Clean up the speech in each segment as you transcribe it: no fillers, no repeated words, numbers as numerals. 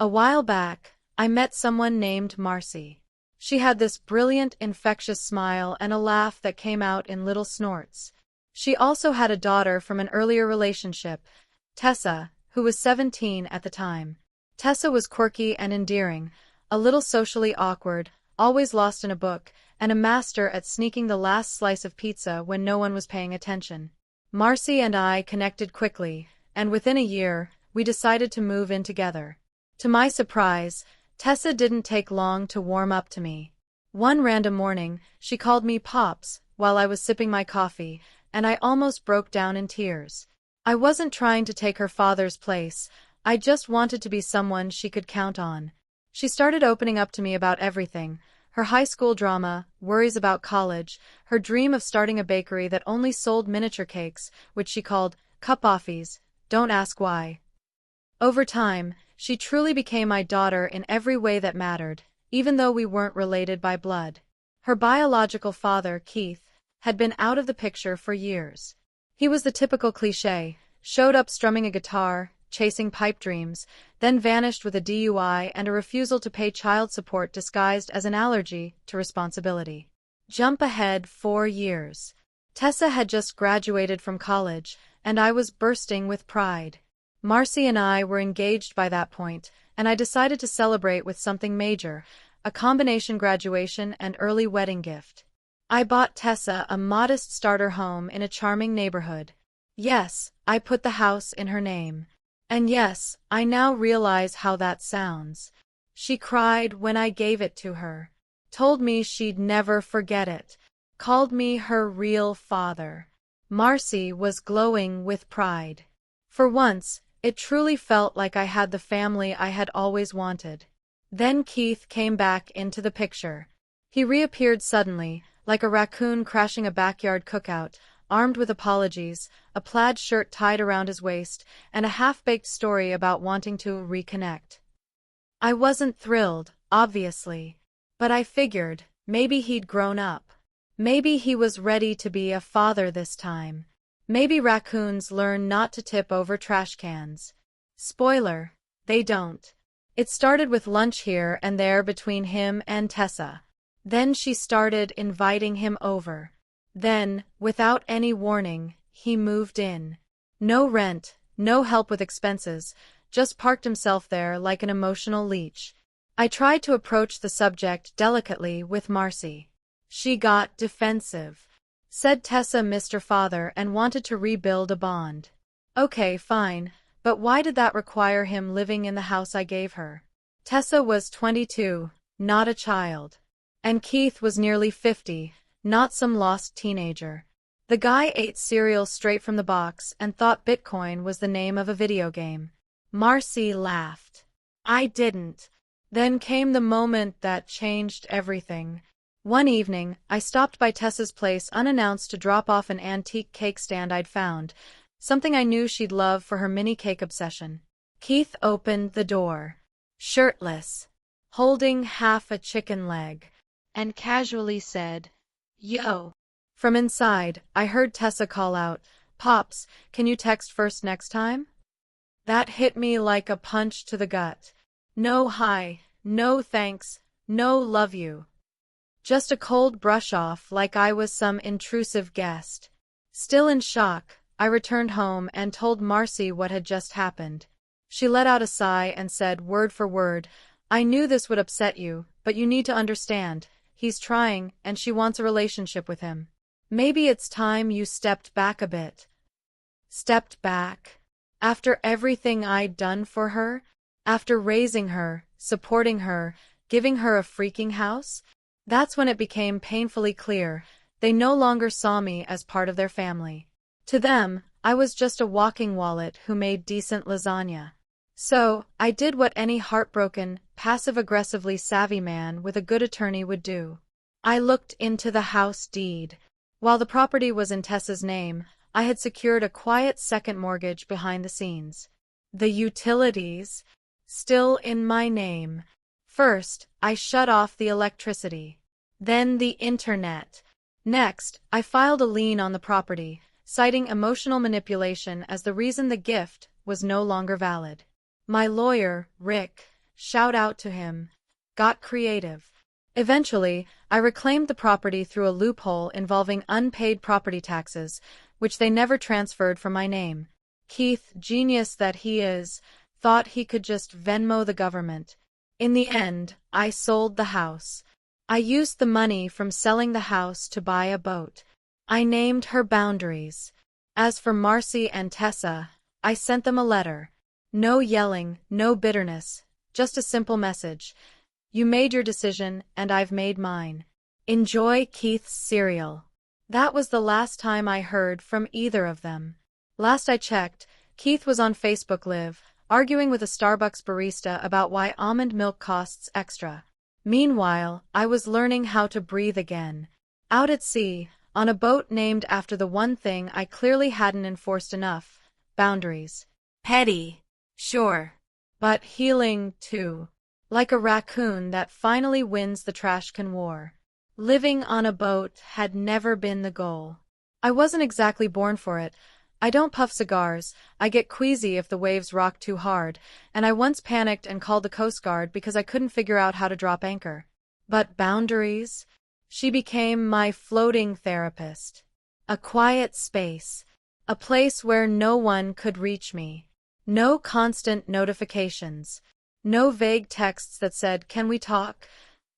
A while back, I met someone named Marcy. She had this brilliant, infectious smile and a laugh that came out in little snorts. She also had a daughter from an earlier relationship, Tessa, who was 17 at the time. Tessa was quirky and endearing, a little socially awkward, always lost in a book, and a master at sneaking the last slice of pizza when no one was paying attention. Marcy and I connected quickly, and within a year, we decided to move in together. To my surprise, Tessa didn't take long to warm up to me. One random morning, she called me Pops while I was sipping my coffee, and I almost broke down in tears. I wasn't trying to take her father's place, I just wanted to be someone she could count on. She started opening up to me about everything, her high school drama, worries about college, her dream of starting a bakery that only sold miniature cakes, which she called cup-offies, don't ask why. Over time, she truly became my daughter in every way that mattered, even though we weren't related by blood. Her biological father, Keith, had been out of the picture for years. He was the typical cliché, showed up strumming a guitar, chasing pipe dreams, then vanished with a DUI and a refusal to pay child support disguised as an allergy to responsibility. Jump ahead 4 years. Tessa had just graduated from college, and I was bursting with pride. Marcy and I were engaged by that point, and I decided to celebrate with something major, a combination graduation and early wedding gift. I bought Tessa a modest starter home in a charming neighborhood. Yes, I put the house in her name. And yes, I now realize how that sounds. She cried when I gave it to her, told me she'd never forget it, called me her real father. Marcy was glowing with pride. For once, it truly felt like I had the family I had always wanted. Then Keith came back into the picture. He reappeared suddenly, like a raccoon crashing a backyard cookout, armed with apologies, a plaid shirt tied around his waist, and a half-baked story about wanting to reconnect. I wasn't thrilled, obviously, but I figured, maybe he'd grown up. Maybe he was ready to be a father this time. Maybe raccoons learn not to tip over trash cans. Spoiler, they don't. It started with lunch here and there between him and Tessa. Then she started inviting him over. Then, without any warning, he moved in. No rent, no help with expenses, just parked himself there like an emotional leech. I tried to approach the subject delicately with Marcy. She got defensive. Said Tessa missed her father and wanted to rebuild a bond. Okay, fine, but why did that require him living in the house I gave her? Tessa was 22, not a child. And Keith was nearly 50, not some lost teenager. The guy ate cereal straight from the box and thought Bitcoin was the name of a video game. Marcy laughed. I didn't. Then came the moment that changed everything. One evening, I stopped by Tessa's place unannounced to drop off an antique cake stand I'd found, something I knew she'd love for her mini cake obsession. Keith opened the door, shirtless, holding half a chicken leg, and casually said, "Yo." From inside, I heard Tessa call out, "Pops, can you text first next time?" That hit me like a punch to the gut. No hi, no thanks, no love you. Just a cold brush-off like I was some intrusive guest. Still in shock, I returned home and told Marcy what had just happened. She let out a sigh and said word for word, "I knew this would upset you, but you need to understand. He's trying, and she wants a relationship with him. Maybe it's time you stepped back a bit." Stepped back? After everything I'd done for her? After raising her, supporting her, giving her a freaking house? That's when it became painfully clear. They no longer saw me as part of their family. To them, I was just a walking wallet who made decent lasagna. So, I did what any heartbroken, passive-aggressively savvy man with a good attorney would do. I looked into the house deed. While the property was in Tessa's name, I had secured a quiet second mortgage behind the scenes. The utilities? Still in my name. First, I shut off the electricity. Then the internet. Next, I filed a lien on the property, citing emotional manipulation as the reason the gift was no longer valid. My lawyer, Rick, shout out to him. Got creative. Eventually, I reclaimed the property through a loophole involving unpaid property taxes, which they never transferred from my name. Keith, genius that he is, thought he could just Venmo the government. In the end, I sold the house. I used the money from selling the house to buy a boat. I named her Boundaries. As for Marcy and Tessa, I sent them a letter. No yelling, no bitterness, just a simple message. You made your decision, and I've made mine. Enjoy Keith's cereal. That was the last time I heard from either of them. Last I checked, Keith was on Facebook Live, arguing with a Starbucks barista about why almond milk costs extra. Meanwhile, I was learning how to breathe again. Out at sea, on a boat named after the one thing I clearly hadn't enforced enough: boundaries. Petty, sure, but healing, too. Like a raccoon that finally wins the trash can war. Living on a boat had never been the goal. I wasn't exactly born for it. I don't puff cigars, I get queasy if the waves rock too hard, and I once panicked and called the Coast Guard because I couldn't figure out how to drop anchor. But boundaries? She became my floating therapist. A quiet space. A place where no one could reach me. No constant notifications. No vague texts that said, "Can we talk?"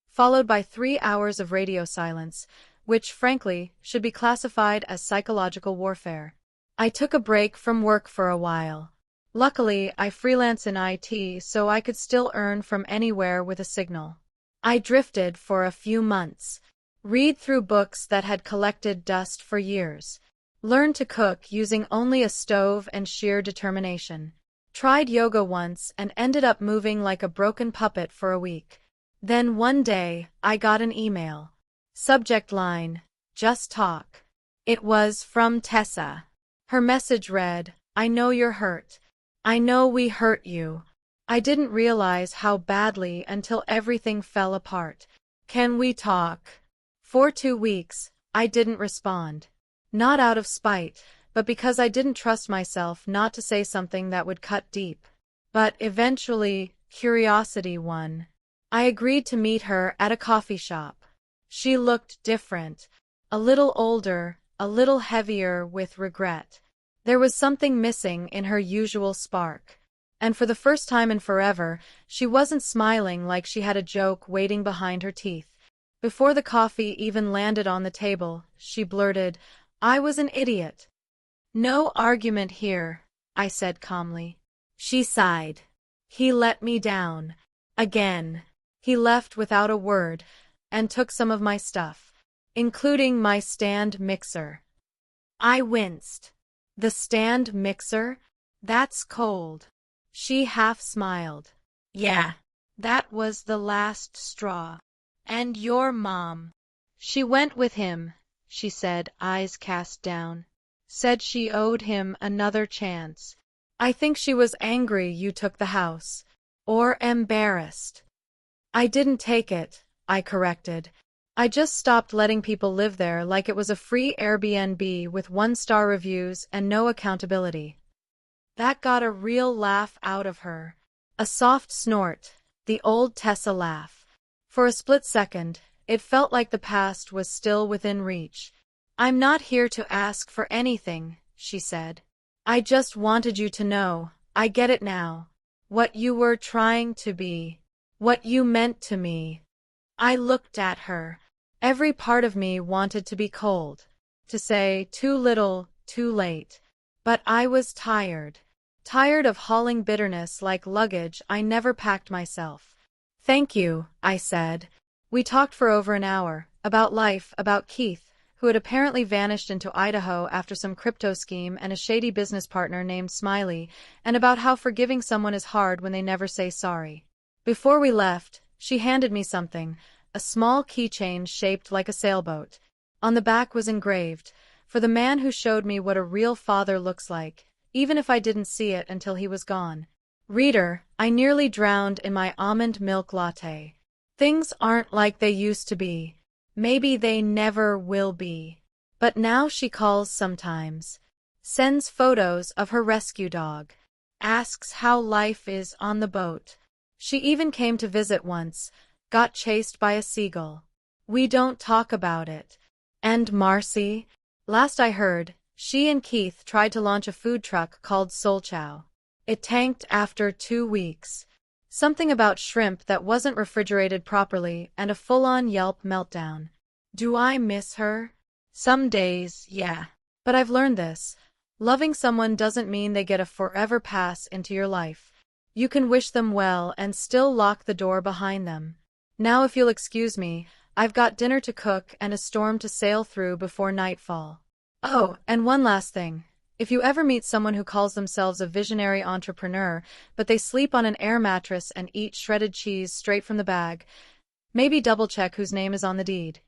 Followed by 3 hours of radio silence, which, frankly, should be classified as psychological warfare. I took a break from work for a while. Luckily, I freelance in IT, so I could still earn from anywhere with a signal. I drifted for a few months. Read through books that had collected dust for years. Learned to cook using only a stove and sheer determination. Tried yoga once and ended up moving like a broken puppet for a week. Then one day, I got an email. Subject line, "Just talk." It was from Tessa. Her message read, "I know you're hurt. I know we hurt you. I didn't realize how badly until everything fell apart. Can we talk?" For 2 weeks, I didn't respond. Not out of spite, but because I didn't trust myself not to say something that would cut deep. But eventually, curiosity won. I agreed to meet her at a coffee shop. She looked different. A little older, a little heavier with regret. There was something missing in her usual spark. And for the first time in forever, she wasn't smiling like she had a joke waiting behind her teeth. Before the coffee even landed on the table, she blurted, "I was an idiot." "No argument here," I said calmly. She sighed. "He let me down. Again." He left without a word, and took some of my stuff, including my stand mixer. I winced. "The stand mixer? That's cold." She half smiled. "Yeah, that was the last straw. And your mom. She went with him," she said, eyes cast down. "Said she owed him another chance. I think she was angry you took the house. Or embarrassed." "I didn't take it," I corrected. "I just stopped letting people live there like it was a free Airbnb with 1-star reviews and no accountability." That got a real laugh out of her. A soft snort, the old Tessa laugh. For a split second, it felt like the past was still within reach. "I'm not here to ask for anything," she said. "I just wanted you to know, I get it now. What you were trying to be. What you meant to me." I looked at her. Every part of me wanted to be cold. To say, too little, too late. But I was tired. Tired of hauling bitterness like luggage I never packed myself. "Thank you," I said. We talked for over an hour, about life, about Keith, who had apparently vanished into Idaho after some crypto scheme and a shady business partner named Smiley, and about how forgiving someone is hard when they never say sorry. Before we left, she handed me something, a small keychain shaped like a sailboat. On the back was engraved, "For the man who showed me what a real father looks like, even if I didn't see it until he was gone." Reader, I nearly drowned in my almond milk latte. Things aren't like they used to be. Maybe they never will be. But now she calls sometimes. Sends photos of her rescue dog. Asks how life is on the boat. She even came to visit once, got chased by a seagull. We don't talk about it. And Marcy? Last I heard, she and Keith tried to launch a food truck called Soul Chow. It tanked after 2 weeks. Something about shrimp that wasn't refrigerated properly and a full-on Yelp meltdown. Do I miss her? Some days, yeah. But I've learned this. Loving someone doesn't mean they get a forever pass into your life. You can wish them well and still lock the door behind them. Now if you'll excuse me, I've got dinner to cook and a storm to sail through before nightfall. Oh, and one last thing. If you ever meet someone who calls themselves a visionary entrepreneur, but they sleep on an air mattress and eat shredded cheese straight from the bag, maybe double-check whose name is on the deed.